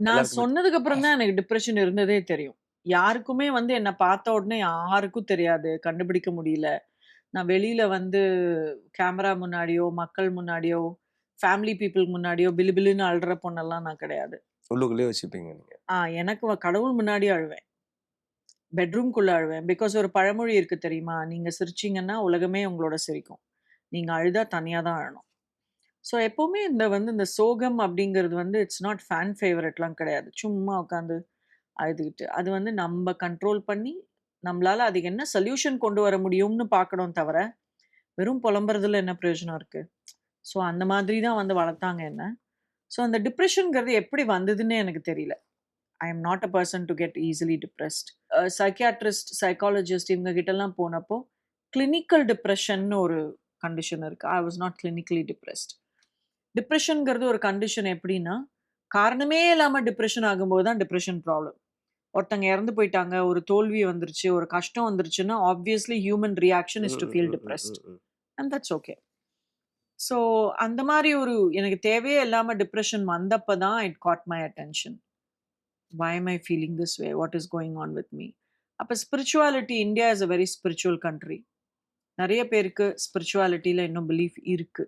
நான் எல்லாருக்குமே சொன்னதுக்கு அப்புறம் தான் எனக்கு டிப்ரஷன் இருந்ததே தெரியும். யாருக்குமே வந்து என்ன பார்த்த உடனே யாருக்கும் தெரியாது. கண்டுபிடிக்க முடியல. நான் வெளியில வந்து கேமரா முன்னாடியோ, மக்கள் முன்னாடியோ, ஃபேமிலி பீப்பிள் முன்னாடியோ பிலுபிலுன்னு அழுற பொண்ணெல்லாம் நான் கிடையாது. உள்ளுக்குள்ளேயே வச்சுப்பீங்க நீங்க. எனக்கு கடவுள் முன்னாடி அழுவேன். பெட்ரூம்குள்ள அழுவேன். பிகாஸ் ஒரு பழமொழி இருக்கு தெரியுமா? நீங்க சிரிச்சீங்கன்னா உலகமே உங்களோட சிரிக்கும். நீங்க அழுதா தனியா தான் அழணும். ஸோ எப்பவுமே இந்த சோகம் அப்படிங்கிறது வந்து இட்ஸ் நாட் ஃபேன் ஃபேவரைட்லாம் கிடையாது. சும்மா உட்காந்து அழுதுகிட்டு. அது வந்து நம்ப கண்ட்ரோல் பண்ணி, நம்மளால அதுக்கு என்ன சொல்யூஷன் கொண்டு வர முடியும்னு பார்க்கணும் தவிர, வெறும் புலம்புறதுல என்ன பிரயோஜனம் இருக்கு? ஸோ அந்த மாதிரி தான் வந்து வளர்த்தாங்க என்ன. ஸோ அந்த டிப்ரஷன்ங்கிறது எப்படி வந்ததுன்னே எனக்கு தெரியல. I am not a person to get easily depressed. Psychiatrist, psychologist இவங்க கிட்டலாம் போனப்போ, கிளினிக்கல் டிப்ரஷன்னு ஒரு கண்டிஷன் இருக்கு. I was not clinically depressed. டிப்ரஷன்ங்கிறது ஒரு கண்டிஷன் எப்படின்னா, காரணமே இல்லாம டிப்ரஷன் ஆகும்போது தான் டிப்ரஷன் ப்ராப்ளம். ஒருத்தங்க இறந்து போயிட்டாங்க, ஒரு தோல்வி வந்துருச்சு, ஒரு கஷ்டம் வந்துருச்சுன்னா, ஆப்வியஸ்லி ஹியூமன் ரியாக்ஷன் ம், இஸ் டூ ம், ஃபீல் ம், ம், டிப்ரெஸ்ட். ம், ம். And that's okay. ஸோ அந்த மாரி ஒரு எனக்கு தேவையே இல்லாம டிப்ரஷன் வந்தப்ப தான் it got my attention. Why am I feeling this way? What is going on with me? அப்ப spirituality India is a very spiritual country. நெறைய பேருக்கு ஸ்பிரிச்சுவாலிட்டில இன்னும் பிலீஃப் இருக்கு.